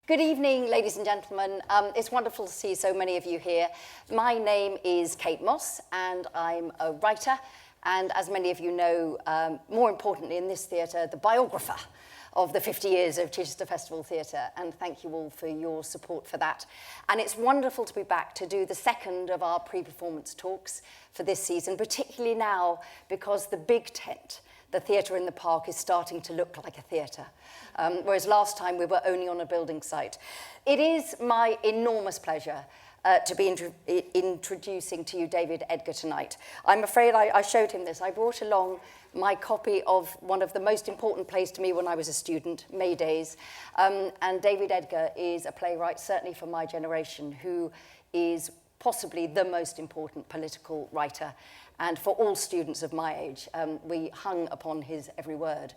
Good evening, ladies and gentlemen. It's wonderful to see so many of you here. My name is Kate Mosse, and I'm a writer, and as many of you know, more importantly in this theatre, the biographer of the 50 years of Chichester Festival Theatre, and thank you all for your support for that. And it's wonderful to be back to do the second of our pre-performance talks for this season, particularly now because the big tent, the theatre in the park, is starting to look like a theatre, whereas last time we were only on a building site. It is my enormous pleasure to be introducing to you David Edgar tonight. I'm afraid I showed him this. I brought along my copy of one of the most important plays to me when I was a student, May Days. And David Edgar is a playwright, certainly for my generation, who is possibly the most important political writer. And for all students of my age, we hung upon his every word.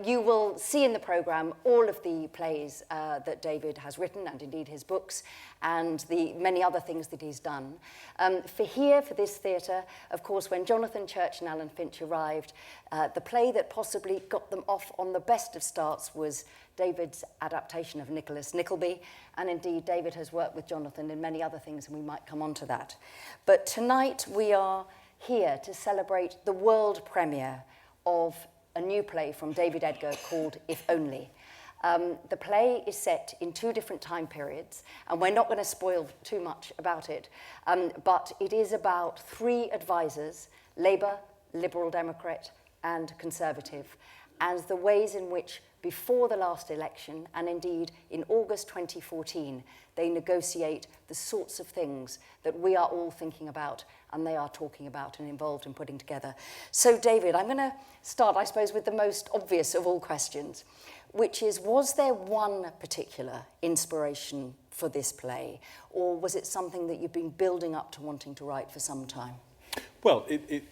You will see in the programme all of the plays that David has written, and indeed his books, and the many other things that he's done. For this theatre, of course, when Jonathan Church and Alan Finch arrived, the play that possibly got them off on the best of starts was David's adaptation of Nicholas Nickleby, and indeed David has worked with Jonathan in many other things, and we might come on to that. But tonight we are here to celebrate the world premiere of a new play from David Edgar called If Only. The play is set in two different time periods, and we're not going to spoil too much about it, but it is about three advisors, Labour, Liberal Democrat, and Conservative, and the ways in which before the last election, and indeed in August 2014, they negotiate the sorts of things that we are all thinking about and they are talking about and involved in putting together. So David, I'm going to start, I suppose, with the most obvious of all questions, which is, was there one particular inspiration for this play, or was it something that you've been building up to wanting to write for some time? Well,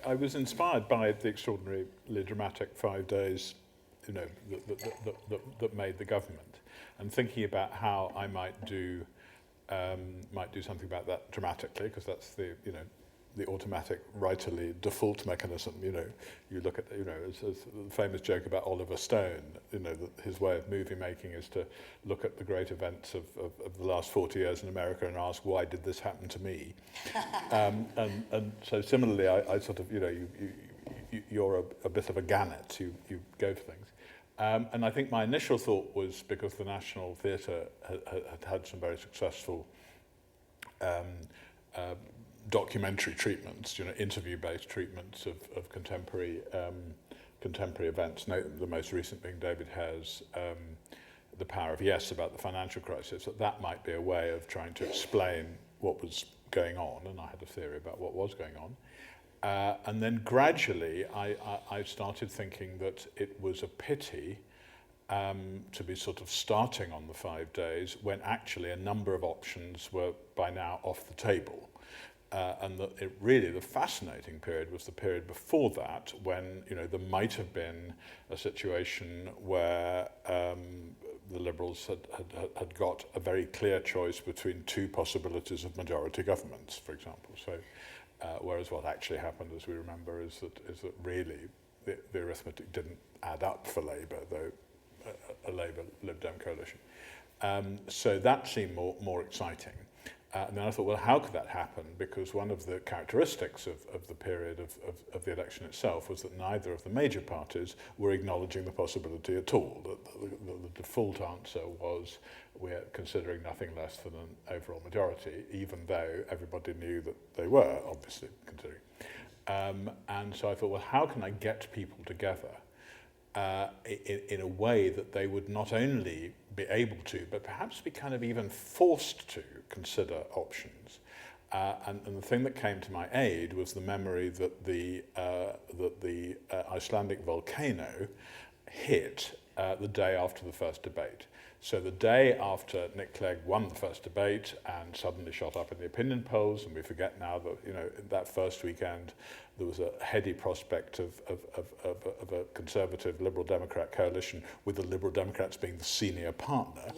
I was inspired by the extraordinarily dramatic 5 days, you know, that made the government, and thinking about how I might do something about that dramatically, because that's the automatic writerly default mechanism. You know, you look at, you know, as the famous joke about Oliver Stone, you know, that his way of movie making is to look at the great events of the last 40 years in America and ask, why did this happen to me? And so similarly, I sort of, you know, you're a bit of a gannet, you go for things. And I think my initial thought was, because the National Theatre had some very successful documentary treatments, you know, interview-based treatments of contemporary events. The most recent being David Hare's The Power of Yes, about the financial crisis. That might be a way of trying to explain what was going on, and I had a theory about what was going on. And then gradually I started thinking that it was a pity to be sort of starting on the 5 days when actually a number of options were by now off the table. And really the fascinating period was the period before that, when, you know, there might have been a situation where the Liberals had got a very clear choice between two possibilities of majority governments, for example. So, whereas what actually happened, as we remember, is that really the arithmetic didn't add up for Labour, though a Labour-Lib Dem coalition. So that seemed more exciting. And then I thought, well, how could that happen? Because one of the characteristics of the period of the election itself was that neither of the major parties were acknowledging the possibility at all. The default answer was, we're considering nothing less than an overall majority, even though everybody knew that they were obviously considering. And so I thought, well, how can I get people together in a way that they would not only be able to, but perhaps be kind of even forced to consider options. And the thing that came to my aid was the memory that the Icelandic volcano hit the day after the first debate. So the day after Nick Clegg won the first debate and suddenly shot up in the opinion polls, and we forget now that, you know, that first weekend there was a heady prospect of a Conservative Liberal Democrat coalition, with the Liberal Democrats being the senior partner.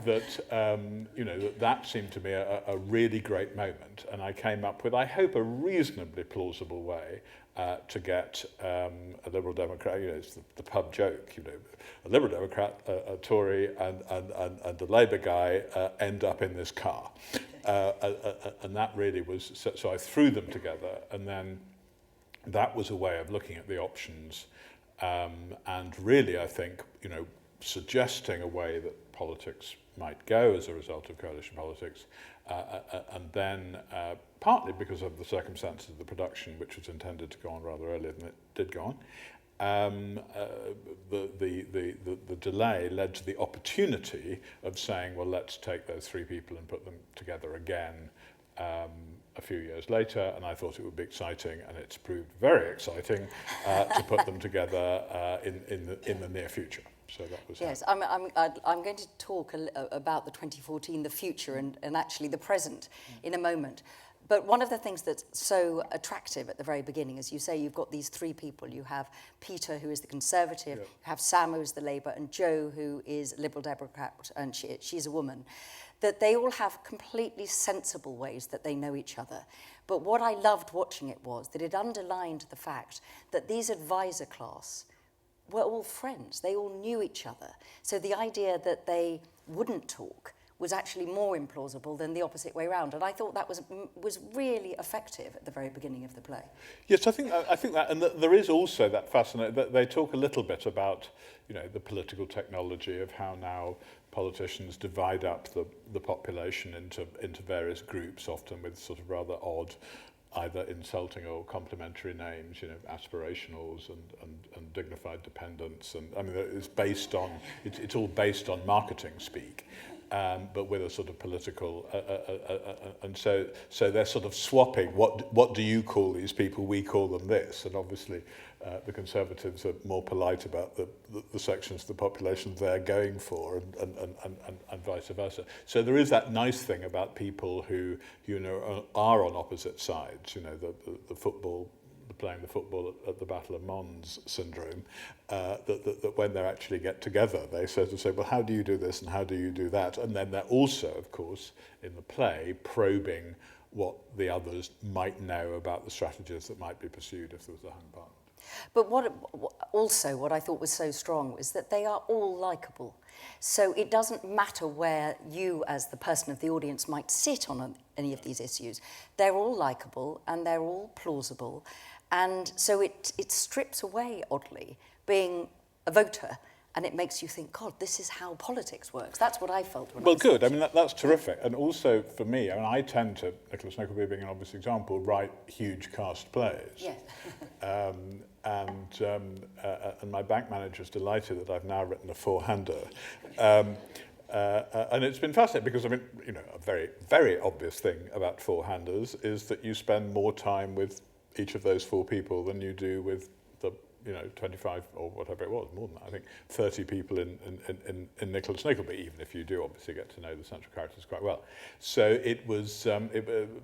that seemed to me a really great moment, and I came up with, I hope, a reasonably plausible way to get a Liberal Democrat, it's the pub joke, a Liberal Democrat, a Tory, and a Labour guy end up in this car. And that really was, so I threw them together, and then that was a way of looking at the options, and really, I think, suggesting a way that politics might go as a result of coalition politics, and then partly because of the circumstances of the production, which was intended to go on rather earlier than it did go on, the delay led to the opportunity of saying, well, let's take those three people and put them together again a few years later, and I thought it would be exciting, and it's proved very exciting to put them together in the near future. So that was yes. I'm going to talk about the 2014, the future, and actually the present in a moment. But one of the things that's so attractive at the very beginning, as you say, you've got these three people. You have Peter, who is the Conservative, you have Sam, who is the Labour, and Jo, who is Liberal Democrat, and she's a woman. That they all have completely sensible ways that they know each other. But what I loved watching it was that it underlined the fact that these advisor class were all friends. They all knew each other. So the idea that they wouldn't talk was actually more implausible than the opposite way around. And I thought that was really effective at the very beginning of the play. Yes, I think that, and there is also that fascinating, that they talk a little bit about, the political technology of how now politicians divide up the population into various groups, often with sort of rather odd, either insulting or complimentary names, aspirationals and dignified dependents, and I mean it's all based on marketing speak, but with a sort of political, and so they're sort of swapping. What do you call these people? We call them this, and obviously the Conservatives are more polite about the sections of the population they're going for, and vice versa. So there is that nice thing about people who are on opposite sides. The football, playing the football at the Battle of Mons syndrome. That when they actually get together, they sort of say, well, how do you do this and how do you do that? And then they're also, of course, in the play, probing what the others might know about the strategies that might be pursued if there was a hung parliament. But what I thought was so strong was that they are all likeable. So it doesn't matter where you, as the person of the audience, might sit on any of these issues. They're all likeable and they're all plausible. And so it strips away, oddly, being a voter, and it makes you think, God, this is how politics works. That's what I felt when I was good. I mean, that's terrific. And also, for me, I tend to, Nicholas Nickleby being an obvious example, write huge cast plays. Yes. And my bank manager's delighted that I've now written a four-hander. And it's been fascinating because, a very, very obvious thing about four-handers is that you spend more time with each of those four people than you do with the 25 or whatever it was, more than that, I think 30 people in Nicholas Nickleby, even if you do obviously get to know the central characters quite well. So it was,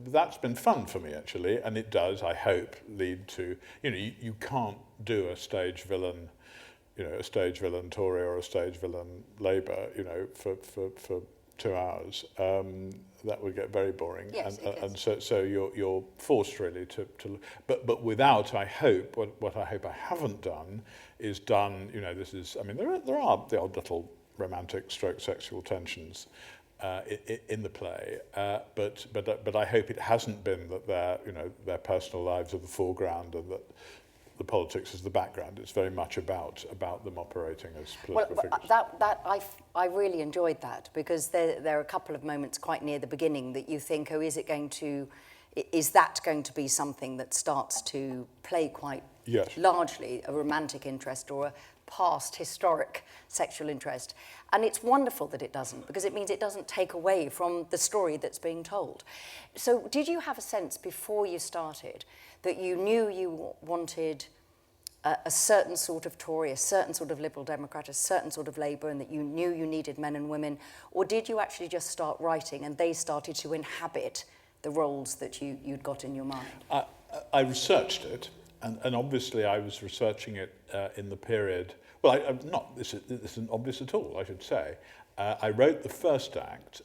that's been fun for me actually, and it does, I hope, lead to, you can't do a stage villain, a stage villain Tory or a stage villain Labour, for 2 hours. That would get very boring. Yes, and so you're forced really to but without, I hope, what I hope I haven't done is done, this is, there are the odd little romantic stroke sexual tensions in the play, but I hope it hasn't been that their personal lives are the foreground and that the politics is the background. It's very much about them operating as political figures. I really enjoyed that, because there are a couple of moments quite near the beginning that you think, oh, is that going to be something that starts to play quite largely a romantic interest or a past historic sexual interest? And it's wonderful that it doesn't, because it means it doesn't take away from the story that's being told. So did you have a sense before you started that you knew you wanted a certain sort of Tory, a certain sort of Liberal Democrat, a certain sort of Labour, and that you knew you needed men and women? Or did you actually just start writing and they started to inhabit the roles that you'd got in your mind? I researched it, and obviously I was researching it in the period, well, this isn't obvious at all, I should say. I wrote the first act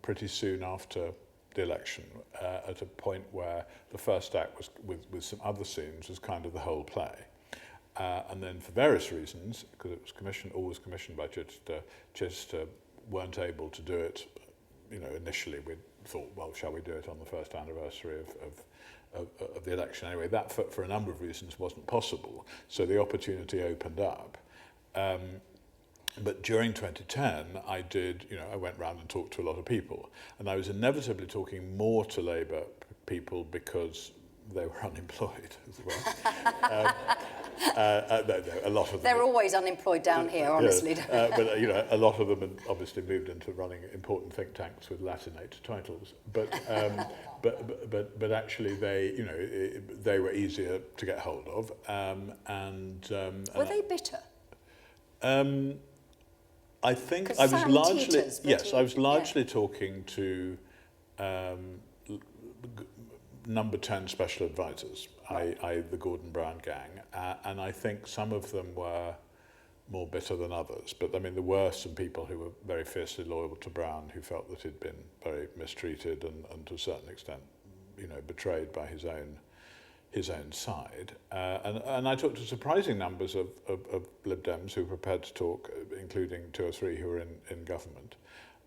pretty soon after the election, at a point where the first act was, with some other scenes, was kind of the whole play. And then for various reasons, because it was always commissioned by Chichester weren't able to do it. Initially we thought, well, shall we do it on the first anniversary of the election? Anyway, that for a number of reasons wasn't possible. So the opportunity opened up. But during 2010, I went round and talked to a lot of people. And I was inevitably talking more to Labour people because they were unemployed as well. No, a lot of them. They're always unemployed down here, honestly. But a lot of them had obviously moved into running important think tanks with Latinate titles. But actually, they were easier to get hold of. Were they bitter? I think Because I was Sam largely teeters, but I was largely talking to number 10 special advisors, i.e. the Gordon Brown gang, and I think some of them were more bitter than others. But I mean, there were some people who were very fiercely loyal to Brown, who felt that he'd been very mistreated and to a certain extent, betrayed by his own side. And I talked to surprising numbers of Lib Dems who were prepared to talk, including 2 or 3 who were in government.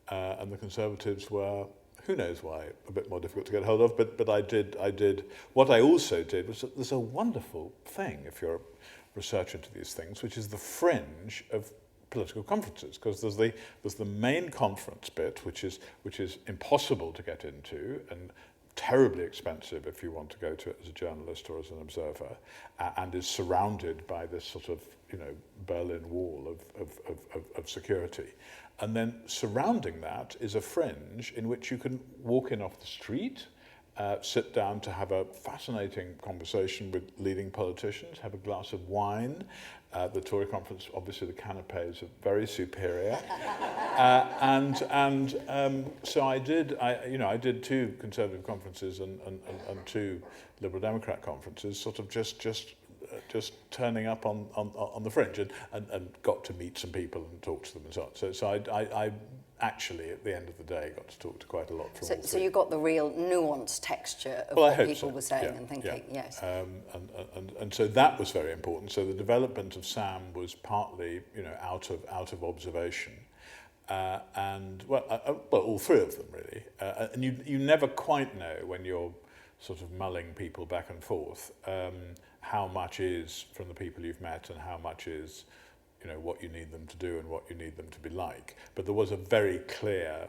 And the Conservatives were, who knows why, a bit more difficult to get hold of. But I did. What I also did was that there's a wonderful thing, if you're a researcher into these things, which is the fringe of political conferences, because there's the main conference bit, which is impossible to get into and terribly expensive if you want to go to it as a journalist or as an observer, and is surrounded by this sort of Berlin Wall of security. And then surrounding that is a fringe in which you can walk in off the street, sit down to have a fascinating conversation with leading politicians, have a glass of wine. The Tory conference, obviously the canapés are very superior. So I did 2 Conservative conferences and 2 Liberal Democrat conferences, sort of just turning up on the fringe, and got to meet some people and talk to them and so on. So I actually, at the end of the day, got to talk to quite a lot from all 3. So you got the real nuanced texture of what people were saying and thinking, yes. And so that was very important. So the development of Sam was partly, out of observation. All 3 of them, really. And you never quite know when you're sort of mulling people back and forth, how much is from the people you've met and how much is what you need them to do and what you need them to be like. But there was a very clear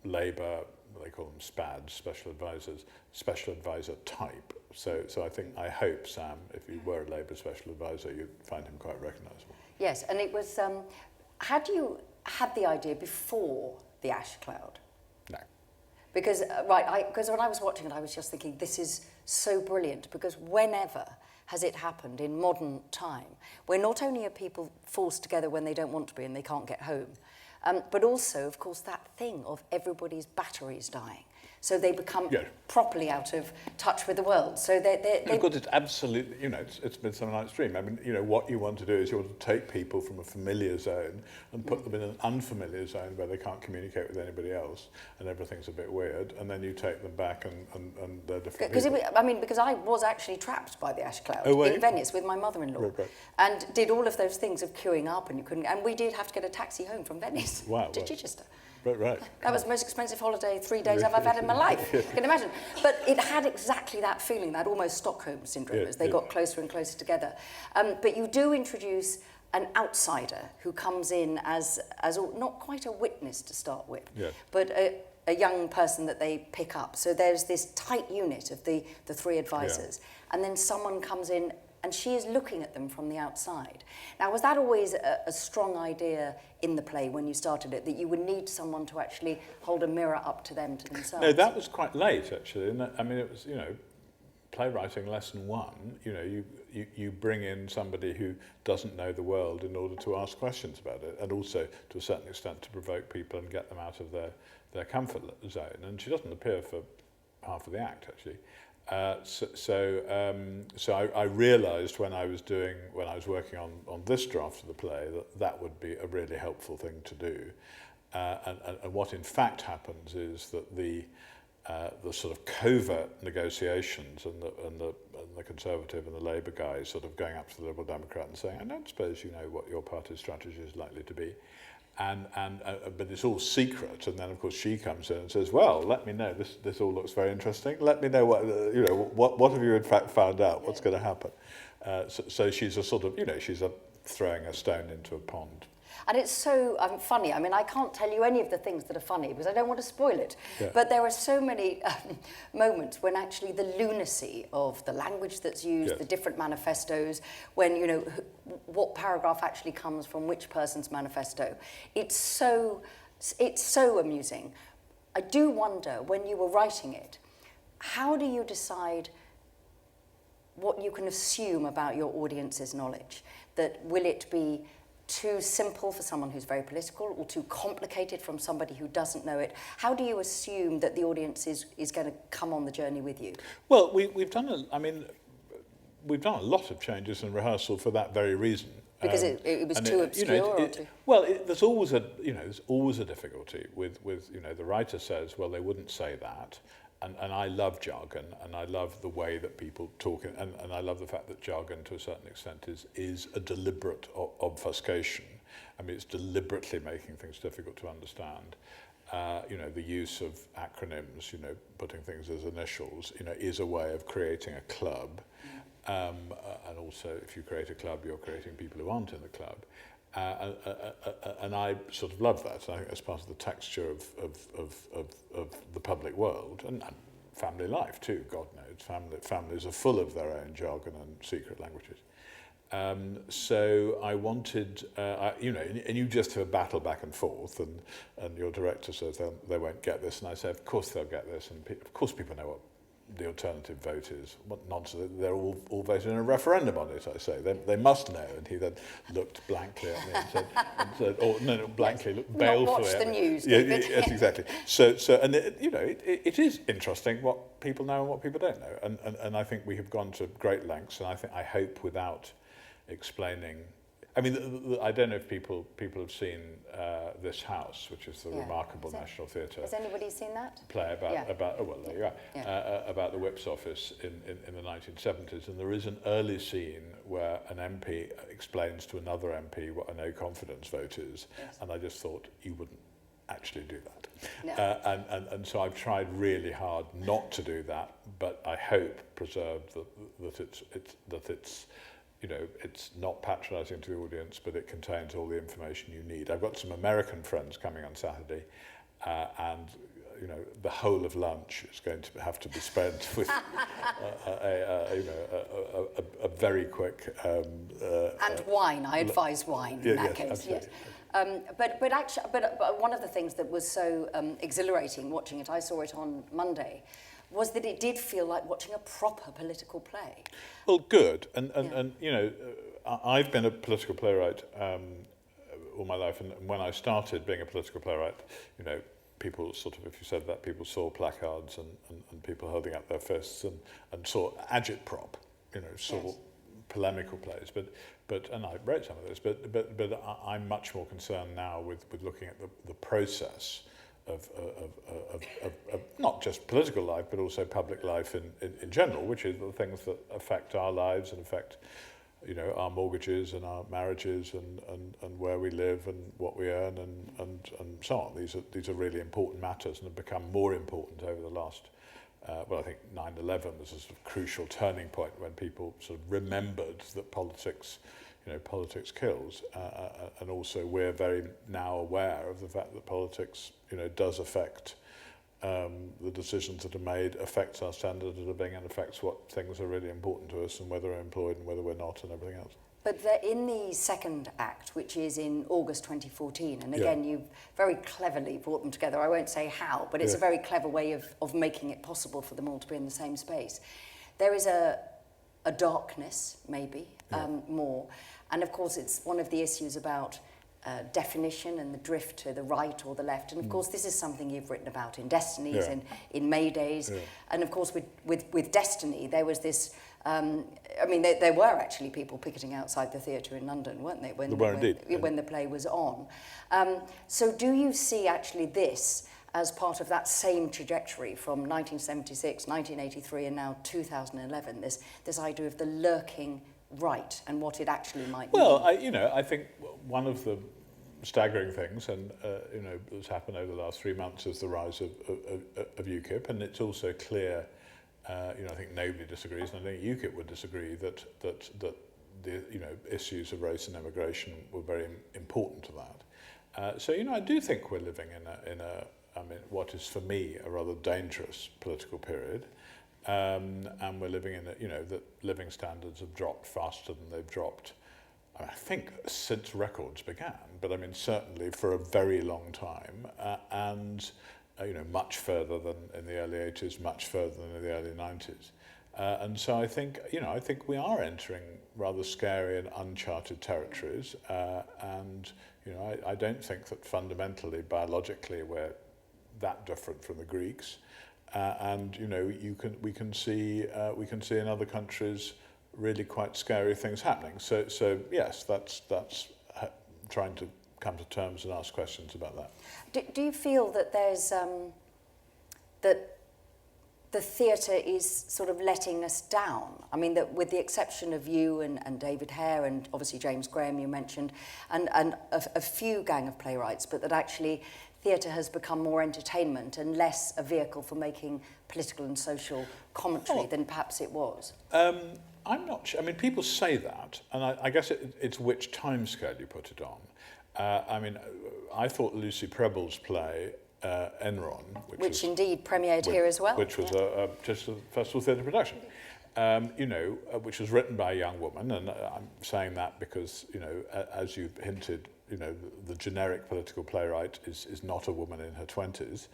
Labour, they call them SPADs, special advisor type. So I hope, Sam, if you were a Labour special advisor, you'd find him quite recognisable. Yes, and it was, had you had the idea before the ash cloud? No. Because, because when I was watching it, I was just thinking, this is so brilliant, because whenever has it happened in modern time, where not only are people forced together when they don't want to be and they can't get home, but also, of course, that thing of everybody's batteries dying. So they become properly out of touch with the world. So of course, it's absolutely, it's Midsummer Night's Dream. I mean, what you want to do is you want to take people from a familiar zone and put them in an unfamiliar zone where they can't communicate with anybody else and everything's a bit weird, and then you take them back and they're different people. Because I was actually trapped by the ash cloud in Venice with my mother-in-law, and did all of those things of queuing up, and you couldn't, and we did have to get a taxi home from Venice to Chichester. Right. That was the most expensive holiday 3 days I've ever had in my life. You can imagine. But it had exactly that feeling, that almost Stockholm syndrome, as they got closer and closer together. But you do introduce an outsider who comes in as not quite a witness to start with, but a young person that they pick up. So there's this tight unit of the 3 advisors. And then someone comes in and she is looking at them from the outside. Now, was that always a strong idea in the play when you started it, that you would need someone to actually hold a mirror up to them, to themselves? No, that was quite late, actually. And I mean, it was, playwriting lesson 1, you bring in somebody who doesn't know the world in order to ask questions about it, and also, to a certain extent, to provoke people and get them out of their comfort zone. And she doesn't appear for half of the act, actually. So I realised when I was working on this draft of the play that would be a really helpful thing to do, and what in fact happens is that the sort of covert negotiations and the Conservative and the Labour guys sort of going up to the Liberal Democrat and saying, I don't suppose you know what your party's strategy is likely to be. But it's all secret, and then of course she comes in and says, "Well, let me know. This all looks very interesting. Let me know what have you in fact found out? What's going to happen?" So she's a sort of she's throwing a stone into a pond. And it's so funny. I mean, I can't tell you any of the things that are funny because I don't want to spoil it. Yeah. But there are so many moments when actually the lunacy of the language that's used, the different manifestos, when, what paragraph actually comes from which person's manifesto. It's so amusing. I do wonder, when you were writing it, how do you decide what you can assume about your audience's knowledge? That will it be too simple for someone who's very political or too complicated from somebody who doesn't know it? How do you assume that the audience is going to come on the journey with you? Well, we've done a lot of changes in rehearsal for that very reason. Because it was too obscure? There's always a difficulty with the writer says, well, they wouldn't say that. And I love jargon, and I love the way that people talk, and I love the fact that jargon, to a certain extent, is a deliberate obfuscation. I mean, it's deliberately making things difficult to understand. The use of acronyms, putting things as initials, is a way of creating a club. And also, if you create a club, you're creating people who aren't in the club. And I sort of love that. I think that's part of the texture of the public world and family life too. God knows, families are full of their own jargon and secret languages. So I wanted, and you just have a battle back and forth, and your director says they won't get this, and I say, of course they'll get this, and of course people know what the alternative vote is. What nonsense, they're all voted in a referendum on it, I say. They must know. And he then looked blankly at me and said blankly, looked balefully at me. Not watch the news, David. Yes, exactly. So and it is interesting what people know and what people don't know. And I think we have gone to great lengths, and I hope without explaining. I mean, I don't know if people have seen This House, which is the remarkable National Theatre. Has anybody seen that? Play about the Whip's office in the 1970s, and there is an early scene where an MP explains to another MP what a no confidence vote is, and I just thought you wouldn't actually do that. No. And so I've tried really hard not to do that, but I hope preserved that it's not patronising to the audience, but it contains all the information you need. I've got some American friends coming on Saturday, and the whole of lunch is going to have to be spent with a very quick and wine. I advise wine in that case. Absolutely. Yes. But one of the things that was so exhilarating watching it, I saw it on Monday, was that it did feel like watching a proper political play. Well, good. And I've been a political playwright all my life, and when I started being a political playwright, people sort of, if you said that, people saw placards and people holding up their fists and saw agitprop, saw polemical plays. But and I wrote some of those, but I'm much more concerned now with looking at the process of not just political life, but also public life in general, which is the things that affect our lives and affect, our mortgages and our marriages and where we live and what we earn and so on. These are really important matters and have become more important over the last. I think 9/11 was a sort of crucial turning point when people sort of remembered that politics kills, and also we're very now aware of the fact that politics, does affect the decisions that are made, affects our standard of living, and affects what things are really important to us and whether we're employed and whether we're not and everything else. But in the second act, which is in August 2014, and again, you've very cleverly brought them together. I won't say how, but it's a very clever way of making it possible for them all to be in the same space. There is a darkness, maybe, more. And of course, it's one of the issues about definition and the drift to the right or the left. And of course, this is something you've written about in Destinies, in Maydays. And of course, with Destiny, there was this, there were actually people picketing outside the theatre in London, weren't they? When the play was on. So do you see actually this as part of that same trajectory from 1976, 1983, and now 2011, this idea of the lurking right and what it actually might mean? Well, I think one of the staggering things, and that's happened over the last 3 months, is the rise of UKIP, and it's also clear, I think nobody disagrees, and I think UKIP would disagree that the issues of race and immigration were very important to that. So I do think we're living in a what is for me a rather dangerous political period. And we're living in that living standards have dropped faster than they've dropped, I think, since records began, but certainly for a very long time, and much further than in the early 80s, much further than in the early 90s. And so I think we are entering rather scary and uncharted territories, and I don't think that fundamentally, biologically, we're that different from the Greeks. And we can see in other countries really quite scary things happening. So yes, that's trying to come to terms and ask questions about that. Do you feel that there's that the theatre is sort of letting us down? I mean, that with the exception of you and David Hare and obviously James Graham you mentioned, and a few gang of playwrights, but that actually theatre has become more entertainment and less a vehicle for making political and social commentary than perhaps it was. I'm not sure. People say that, and I guess it's which timescale you put it on. I thought Lucy Preble's play, Enron, which indeed premiered here as well. Which was a Chichester Festival Theatre production. Which was written by a young woman, and I'm saying that because, as you've hinted, the generic political playwright is not a woman in her 20s.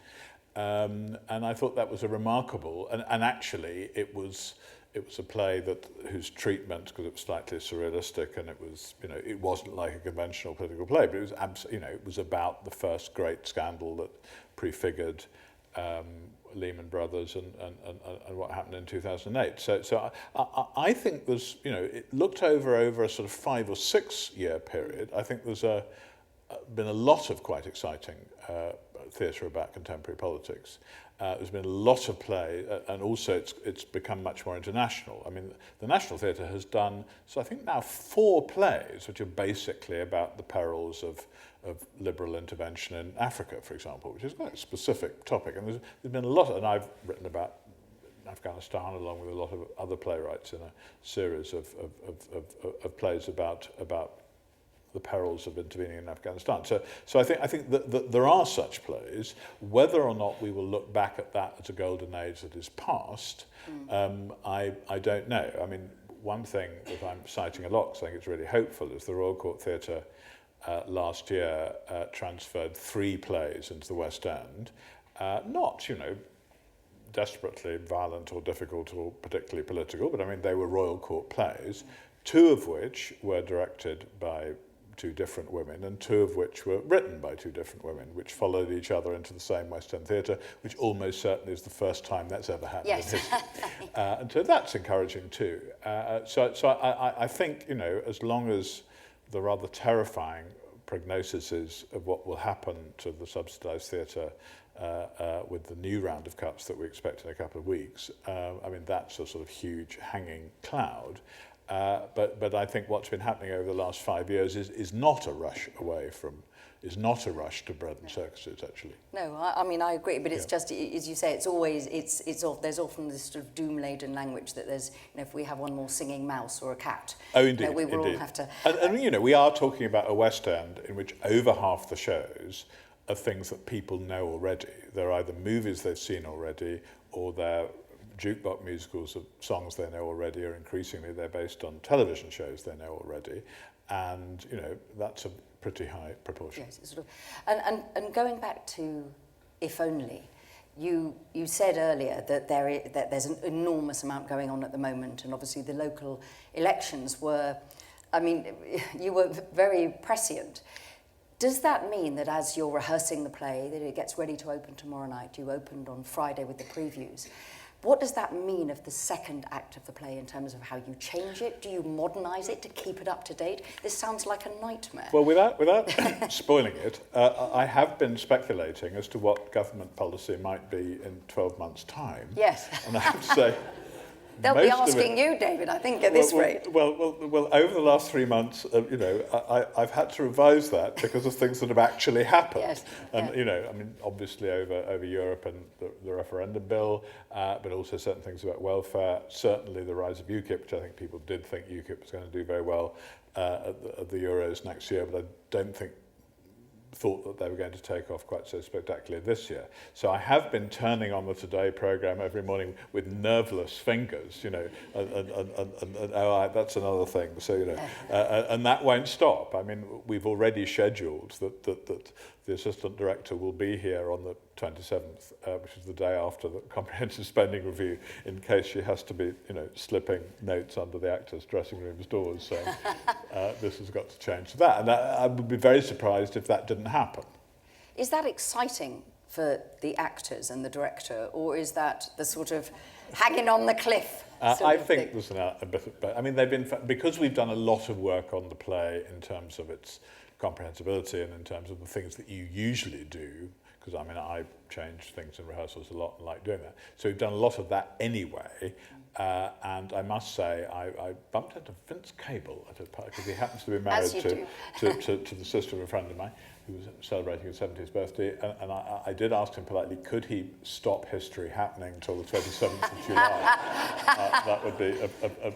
And I thought that was a remarkable, and actually it was a play whose treatment, because it was slightly surrealistic, and it was, it wasn't like a conventional political play, but it was it was about the first great scandal that prefigured Lehman Brothers and what happened in 2008. So I think there's, it looked over a sort of 5 or 6 year period. I think there's been a lot of quite exciting theatre about contemporary politics. There's been a lot of play, and also it's become much more international. The National Theatre has done, so I think now 4 plays, which are basically about the perils of liberal intervention in Africa, for example, which is quite a specific topic. And there's been a lot, and I've written about Afghanistan along with a lot of other playwrights in a series of plays about the perils of intervening in Afghanistan. So I think that there are such plays. Whether or not we will look back at that as a golden age that is past, I don't know. One thing that I'm citing a lot, because I think it's really hopeful, is the Royal Court Theatre last year transferred 3 plays into the West End, not, desperately violent or difficult or particularly political, but they were Royal Court plays, 2 of which were directed by 2 different women, and 2 of which were written by 2 different women, which followed each other into the same West End theatre, which almost certainly is the first time that's ever happened in history. And so that's encouraging too. So I think, as long as the rather terrifying prognoses of what will happen to the subsidised theatre with the new round of cuts that we expect in a couple of weeks, that's a sort of huge hanging cloud. But I think what's been happening over the last 5 years is not a rush to bread and circuses, actually. No, I agree, but it's just, as you say, there's often this sort of doom-laden language that there's, if we have one more singing mouse or a cat, indeed, we will all have to... And we are talking about a West End in which over half the shows are things that people know already. They're either movies they've seen already, or they're jukebox musicals of songs they know already, or increasingly they're based on television shows they know already, and that's a pretty high proportion. Yes, it's sort of, and going back to If Only, you said earlier that there's an enormous amount going on at the moment, and obviously the local elections were, you were very prescient. Does that mean that as you're rehearsing the play, that it gets ready to open tomorrow night, you opened on Friday with the previews, what does that mean of the second act of the play in terms of how you change it? Do you modernise it to keep it up to date? This sounds like a nightmare. Well, without spoiling it, I have been speculating as to what government policy might be in 12 months' time. Yes. And I have to say... They'll be asking you, David, I think, at this rate. Well, over the last 3 months, I've had to revise that because of things that have actually happened. Yes. And, I mean, obviously over Europe and the referendum bill, but also certain things about welfare, certainly the rise of UKIP, which I think people did think UKIP was going to do very well at the Euros next year, but I don't think thought that they were going to take off quite so spectacularly this year. So I have been turning on the Today programme every morning with nerveless fingers, that's another thing. So, and that won't stop. I mean, we've already scheduled that the assistant director will be here on the 27th, which is the day after the comprehensive spending review, in case she has to be, slipping notes under the actors' dressing rooms doors saying, this has got to change to that. And I would be very surprised if that didn't happen. Is that exciting for the actors and the director, or is that the sort of hanging on the cliff? I think there's a bit of, I mean, because we've done a lot of work on the play in terms of its comprehensibility and in terms of the things that you usually do, because I mean I change things in rehearsals a lot and like doing that. So we've done a lot of that anyway, and I must say I bumped into Vince Cable at a party because he happens to be married to the sister of a friend of mine who was celebrating his 70th birthday, and I did ask him politely, could he stop history happening until the 27th of July? That would be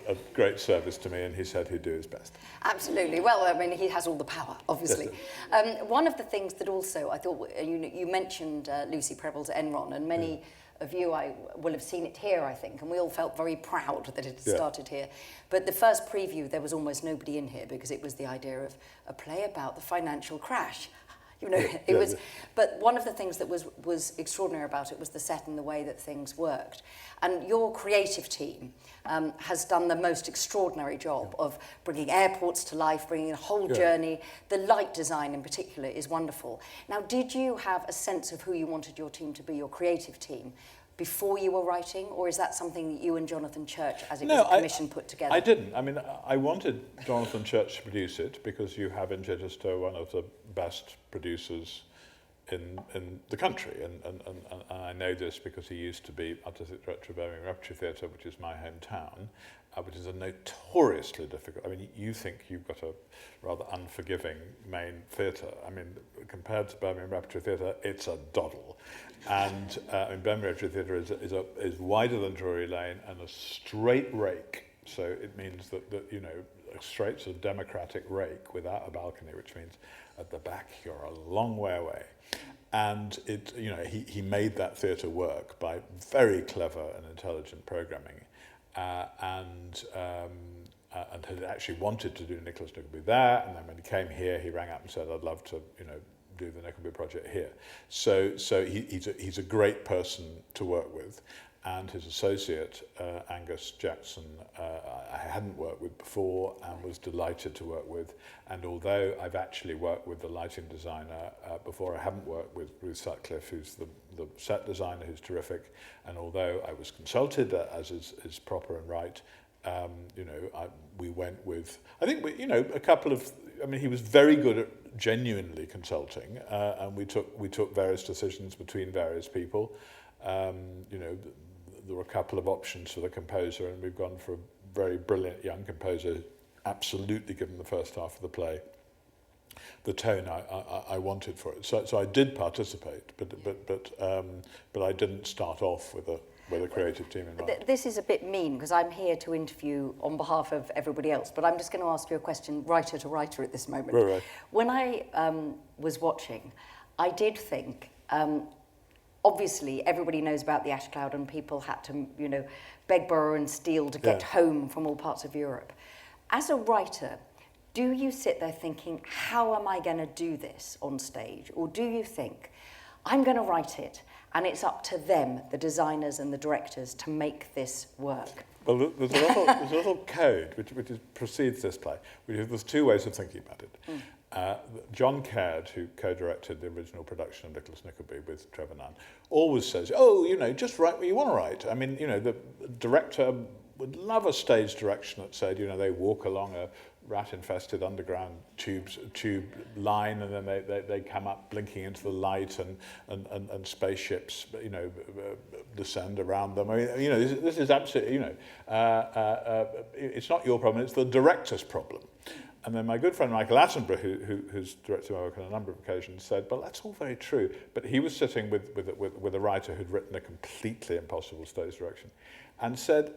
a great service to me, and he said he'd do his best. Absolutely. Well, I mean, he has all the power, obviously. Yes. One of the things that also I thought, you mentioned Lucy Preble's Enron, and many of you I will have seen it here, I think, and we all felt very proud that it had started here. But the first preview, there was almost nobody in here because it was the idea of a play about the financial crash. It was. But one of the things that was extraordinary about it was the set and the way that things worked. And your creative team has done the most extraordinary job of bringing airports to life, bringing a whole journey. The light design in particular is wonderful. Now, did you have a sense of who you wanted your team to be, your creative team, before you were writing, or is that something that you and Jonathan Church, as it was a commission, put together? I didn't. I mean, I wanted Jonathan Church to produce it because you have in Chichester one of the best producers in the country, and I know this because he used to be artistic director of Minerva Theatre, which is my hometown, which is a notoriously difficult. I mean, you think you've got a rather unforgiving main theatre. I mean, compared to Birmingham Repertory Theatre, it's a doddle. And Birmingham Repertory Theatre is wider than Drury Lane and a straight rake. So it means that a straight sort of democratic rake without a balcony, which means at the back you're a long way away. And he made that theatre work by very clever and intelligent programming, and had actually wanted to do Nicholas Nickleby there. And then when he came here, he rang up and said, "I'd love to, do the Nickleby project here." So he's a great person to work with. And his associate, Angus Jackson, I hadn't worked with before and was delighted to work with. And although I've actually worked with the lighting designer before, I haven't worked with Ruth Sutcliffe, who's the set designer, who's terrific. And although I was consulted, as is proper and right, we went with, I think, a couple of, I mean, he was very good at genuinely consulting, and we took various decisions between various people. There were a couple of options for the composer, and we've gone for a very brilliant young composer, absolutely given the first half of the play the tone I wanted for it. So I did participate, but I didn't start off with a creative team in mind. This is a bit mean because I'm here to interview on behalf of everybody else, but I'm just going to ask you a question, writer to writer, at this moment. Right. When I was watching, I did think. Obviously, everybody knows about the ash cloud, and people had to, beg, borrow, and steal to get home from all parts of Europe. As a writer, do you sit there thinking, how am I going to do this on stage? Or do you think, I'm going to write it, and it's up to them, the designers and the directors, to make this work? Well, there's a little code which precedes this play. There's two ways of thinking about it. John Caird, who co-directed the original production of Nicholas Nickleby with Trevor Nunn, always says, oh, you know, just write what you want to write. I mean, you know, the director would love a stage direction that said, you know, they walk along a rat-infested underground tube line, and then they come up blinking into the light, and spaceships, you know, descend around them. I mean, you know, this is absolutely, you know, it's not your problem, it's the director's problem. And then my good friend Michael Attenborough, who's directed my work on a number of occasions, said, well, that's all very true, but he was sitting with a writer who'd written a completely impossible stage direction, and said,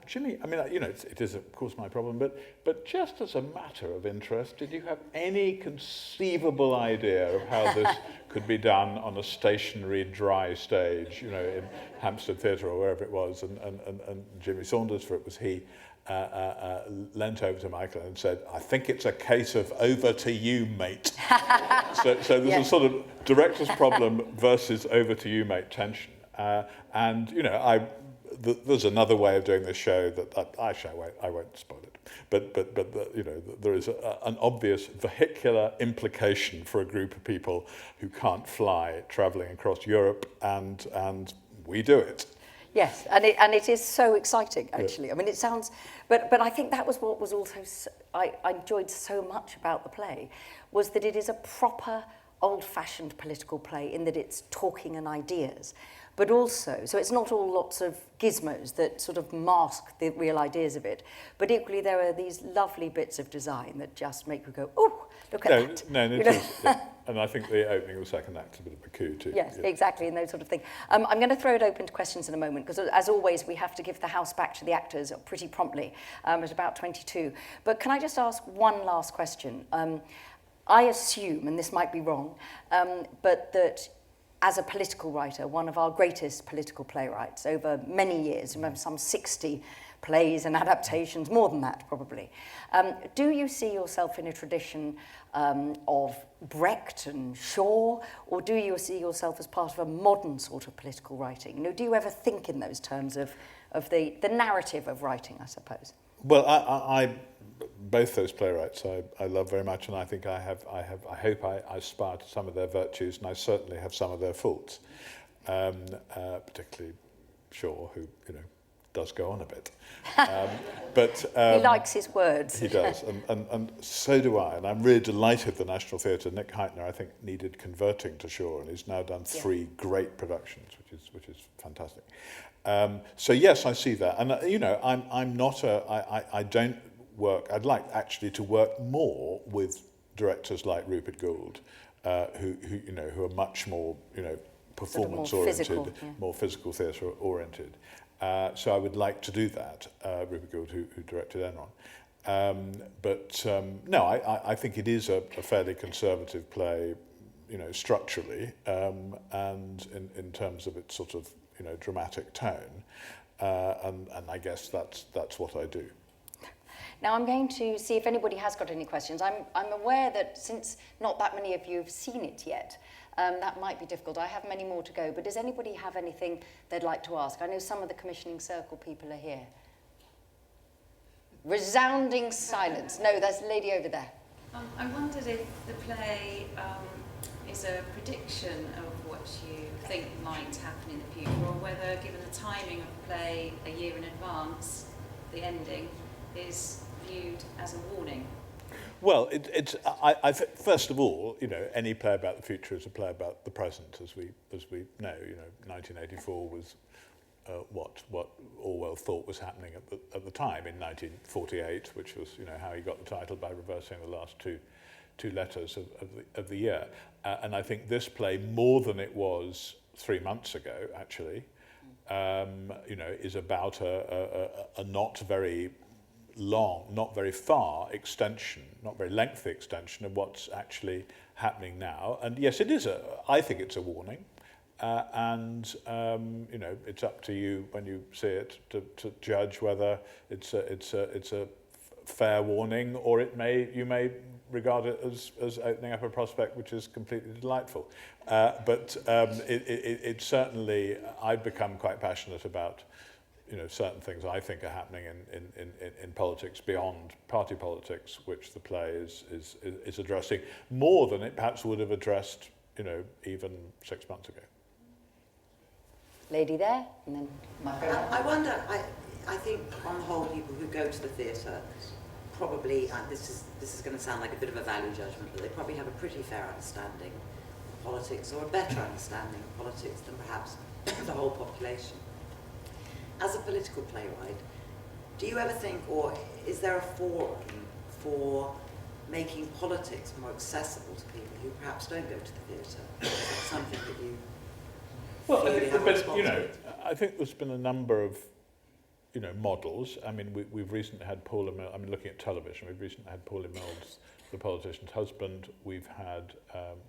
Jimmy, I mean, you know, it is of course my problem, but just as a matter of interest, did you have any conceivable idea of how this could be done on a stationary, dry stage, you know, in Hampstead Theatre or wherever it was? And Jimmy Saunders, for it was he, leant over to Michael and said, I think it's a case of over to you, mate. so there's a sort of director's problem versus over to you, mate tension. And, you know, there's another way of doing this show that actually I won't spoil it. But you know, there is an obvious vehicular implication for a group of people who can't fly travelling across Europe, and we do it. Yes, and it is so exciting, actually. Yeah. I mean, it sounds, but I think that was what was also I enjoyed so much about the play, was that it is a proper old-fashioned political play in that it's talking and ideas. But also, so it's not all lots of gizmos that sort of mask the real ideas of it, but equally there are these lovely bits of design that just make you go, oh, look at that. No, it is. Yeah. And I think the opening of the second act is a bit of a coup too. Yes, yeah. Exactly, and those sort of things. I'm going to throw it open to questions in a moment, because as always, we have to give the house back to the actors pretty promptly at about 22. But can I just ask one last question? I assume, and this might be wrong, but that as a political writer, one of our greatest political playwrights over many years, remember some 60 plays and adaptations, more than that probably. Do you see yourself in a tradition of Brecht and Shaw, or do you see yourself as part of a modern sort of political writing? You know, do you ever think in those terms of the narrative of writing, I suppose? Well, I both those playwrights I love very much, and I think I hope I aspire to some of their virtues, and I certainly have some of their faults, particularly Shaw, who, you know, does go on a bit. But he likes his words. He does, and so do I. And I'm really delighted the National Theatre, Nick Heitner, I think, needed converting to Shaw, and he's now done 3 great productions, which is fantastic. So yes, I see that, and you know, I'm not I don't work. I'd like actually to work more with directors like Rupert Gould, who you know, who are much more, you know, performance oriented, more physical theatre oriented. So I would like to do that. Rupert Gould, who directed Enron. No, I think it is a fairly conservative play, you know, structurally, and in terms of its sort of, you know, dramatic tone, and I guess that's what I do. Now I'm going to see if anybody has got any questions. I'm aware that since not that many of you have seen it yet, that might be difficult. I have many more to go, but does anybody have anything they'd like to ask? I know some of the commissioning circle people are here. Resounding silence. No, there's a lady over there. I wondered if the play is a prediction of what you think might happen in the future, or whether, given the timing of the play a year in advance, the ending is viewed as a warning. Well, I first of all, you know, any play about the future is a play about the present, as we know. You know, 1984 was what Orwell thought was happening at the time in 1948, which was, you know, how he got the title by reversing the last two letters of the year. And I think this play, more than it was 3 months ago, actually, you know, is about a not very long, not very far extension, not very lengthy extension of what's actually happening now. And yes, it is I think it's a warning, and you know, it's up to you when you see it to judge whether it's a fair warning, or you may regard it as opening up a prospect which is completely delightful. But it certainly, I've become quite passionate about certain things I think are happening in politics beyond party politics, which the play is addressing more than it perhaps would have addressed, even 6 months ago. Lady there, and then my friend. I wonder, I think on the whole people who go to the theatre probably, this is going to sound like a bit of a value judgment, but they probably have a pretty fair understanding of politics, or a better understanding of politics than perhaps the whole population. As a political playwright, do you ever think, or is there a forum for making politics more accessible to people who perhaps don't go to the theatre? Is that something that you Well, feel you have a responsibility? I think there's been a number of, models. I mean, we've recently had Paula Mills. I mean, looking at television, we've recently had Paula Mills, The Politician's Husband. We've had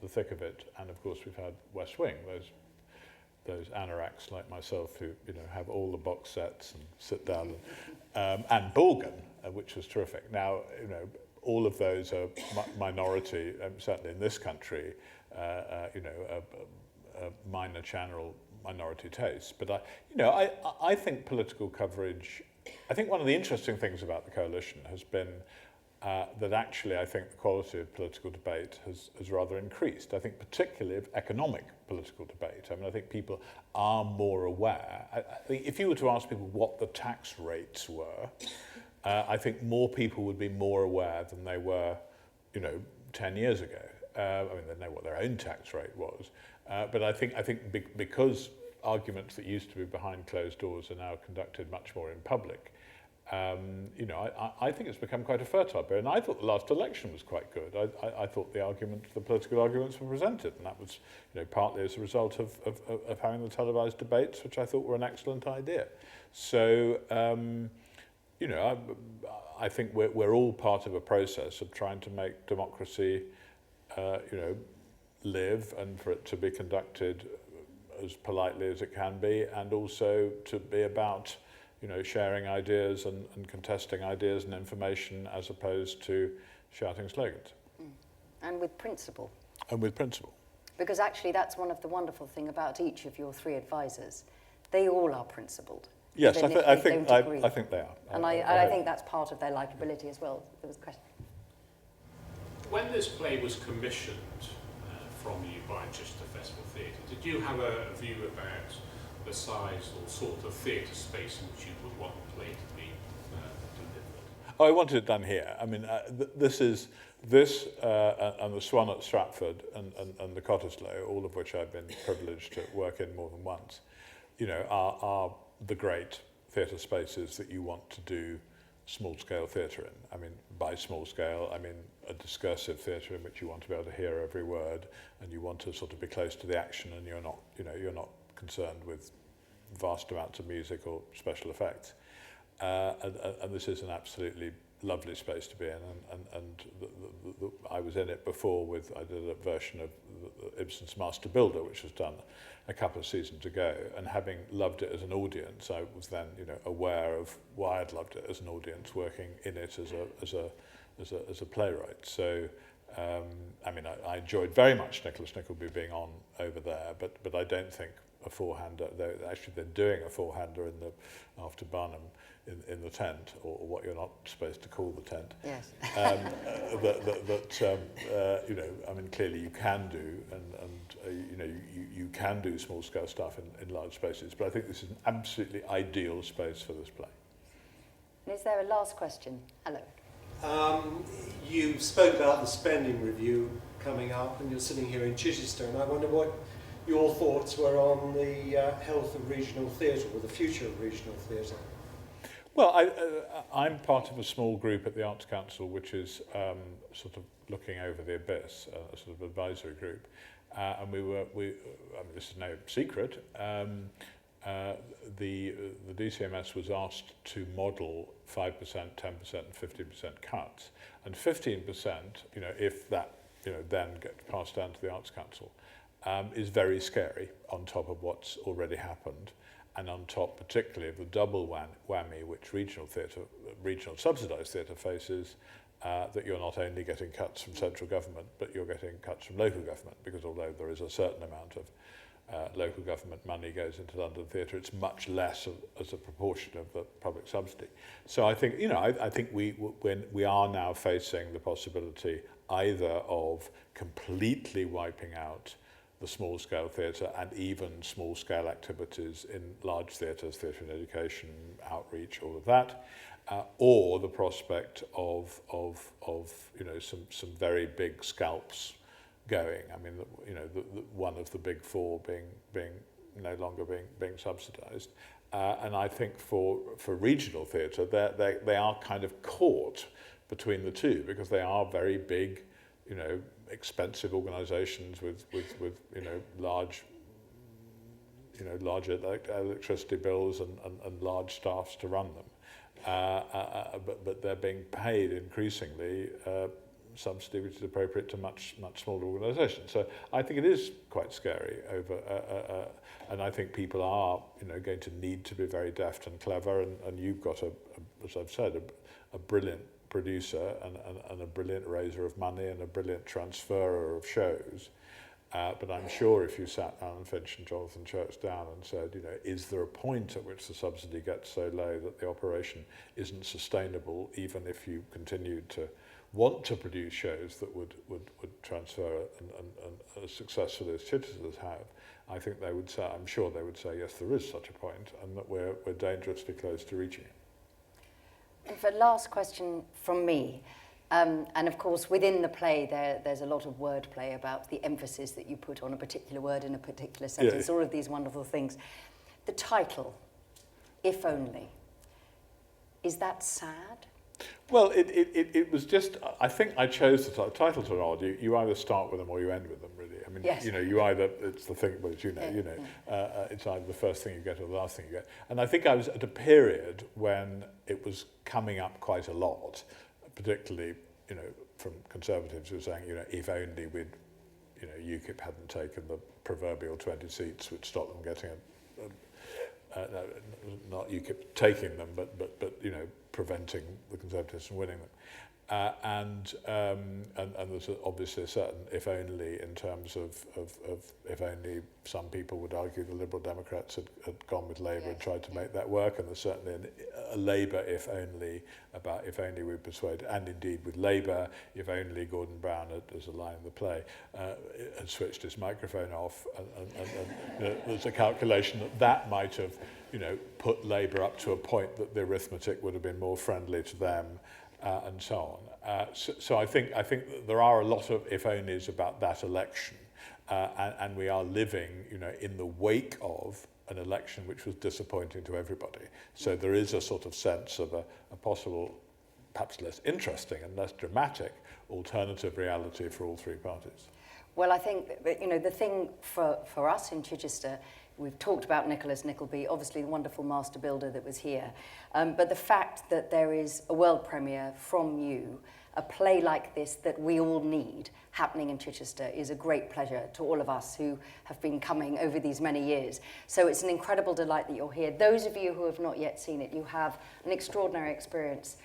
The Thick of It, and of course we've had West Wing. Those anoraks like myself who have all the box sets and sit down, and Bulgan, which was terrific. Now, all of those are minority, certainly in this country, a minor channel minority taste. But I think political coverage. I think one of the interesting things about the coalition has been that actually I think the quality of political debate has rather increased. I think particularly of economic political debate. I mean, I think people are more aware. I think if you were to ask people what the tax rates were, I think more people would be more aware than they were, 10 years ago. I mean, they know what their own tax rate was. But I think because arguments that used to be behind closed doors are now conducted much more in public, I think it's become quite a fertile bit. And I thought the last election was quite good. I thought the political arguments were presented, and that was, partly as a result of having the televised debates, which I thought were an excellent idea. So, I think we're all part of a process of trying to make democracy, live, and for it to be conducted as politely as it can be, and also to be about sharing ideas and contesting ideas and information as opposed to shouting slogans. And with principle. And with principle. Because actually that's one of the wonderful thing about each of your three advisors. They all are principled. Yes, I think they are. And I think that's part of their likability as well. There was a question. When this play was commissioned from you by Chichester Festival Theatre, did you have a view about the size or sort of theatre space in which you would want the play to be delivered? Oh, I wanted it done here. I mean, this and the Swan at Stratford and the Cottesloe, all of which I've been privileged to work in more than once, are the great theatre spaces that you want to do small-scale theatre in. I mean, by small scale, I mean a discursive theatre in which you want to be able to hear every word, and you want to sort of be close to the action, and you're not concerned with vast amounts of music or special effects. And this is an absolutely lovely space to be in, and I was in it before I did a version of Ibsen's Master Builder, which was done a couple of seasons ago, and having loved it as an audience, I was then aware of why I'd loved it as an audience, working in it as a playwright. So I mean, I enjoyed very much Nicholas Nickleby being on over there, but I don't think a four-hander. Actually, they're doing a four-hander after Barnum in the tent, or what you're not supposed to call the tent. Yes. I mean, clearly you can do, and you can do small-scale stuff in large spaces. But I think this is an absolutely ideal space for this play. And is there a last question? Hello. You spoke about the spending review coming up, and you're sitting here in Chichester, and I wonder what your thoughts were on the health of regional theatre, or the future of regional theatre. Well, I'm part of a small group at the Arts Council, which is sort of looking over the abyss, a sort of advisory group, and I mean, this is no secret. The DCMS was asked to model 5%, 10%, and 15% cuts, and 15%, if that then gets passed down to the Arts Council, is very scary on top of what's already happened, and on top particularly of the double whammy which regional subsidised theatre faces, that you're not only getting cuts from central government, but you're getting cuts from local government, because although there is a certain amount of local government money goes into London Theatre. It's much less as a proportion of the public subsidy. So I think, I think when we are now facing the possibility either of completely wiping out the small-scale theatre and even small-scale activities in large theatres, theatre and education, outreach, all of that, or the prospect of some very big scalps going. I mean, the one of the big four being no longer being subsidised, and I think for regional theatre, they are kind of caught between the two because they are very big, expensive organisations with large electricity bills and large staffs to run them, but they're being paid increasingly subsidy which is appropriate to much smaller organisations. So I think it is quite scary and I think people are going to need to be very deft and clever, and you've got as I've said, a brilliant producer and a brilliant raiser of money and a brilliant transferer of shows. But I'm sure if you sat Alan Finch and Jonathan Church down and said, is there a point at which the subsidy gets so low that the operation isn't sustainable, even if you continued to want to produce shows that would transfer and as successfully as Chichester's have, I think they would say, I'm sure they would say, yes, there is such a point, and that we're dangerously close to reaching it. And for last question from me, and of course within the play there's a lot of wordplay about the emphasis that you put on a particular word in a particular sentence, all of these wonderful things. The title, If Only, is that sad? Well, it was just, I think I chose the title to nod. You either start with them or you end with them, really. I mean, yes. You either, it's the thing, well, it's either the first thing you get or the last thing you get. And I think I was at a period when it was coming up quite a lot, particularly, from Conservatives who were saying, if only we'd, UKIP hadn't taken the proverbial 20 seats which stopped them getting no, not UKIP taking them, but preventing the Conservatives from winning them. And there's obviously a certain if only in terms of if only some people would argue the Liberal Democrats had gone with Labour and tried to make that work, and there's certainly a Labour if only about if only we persuade, and indeed with Labour, if only Gordon Brown, as a line in the play, had switched his microphone off, and there's a calculation that might have put Labour up to a point that the arithmetic would have been more friendly to them. And so on. So I think there are a lot of if-onlys about that election, and we are living, in the wake of an election which was disappointing to everybody. So there is a sort of sense of a possible, perhaps less interesting and less dramatic alternative reality for all three parties. Well, I think the thing for us in Chichester. We've talked about Nicholas Nickleby, obviously the wonderful master builder that was here. But the fact that there is a world premiere from you, a play like this that we all need happening in Chichester, is a great pleasure to all of us who have been coming over these many years. So it's an incredible delight that you're here. Those of you who have not yet seen it, you have an extraordinary experience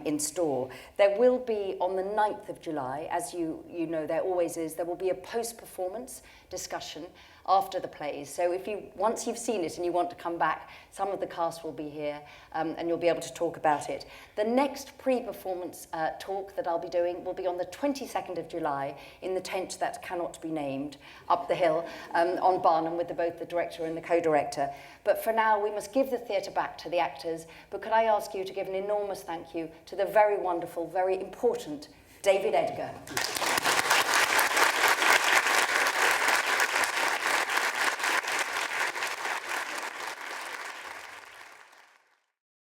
in store. There will be, on the 9th of July, as you know there always is, there will be a post-performance discussion after the plays. So once you've seen it and you want to come back, some of the cast will be here and you'll be able to talk about it. The next pre-performance talk that I'll be doing will be on the 22nd of July in the tent that cannot be named, up the hill on Barnum with both the director and the co-director. But for now, we must give the theatre back to the actors. But could I ask you to give an enormous thank you to the very wonderful, very important David Edgar.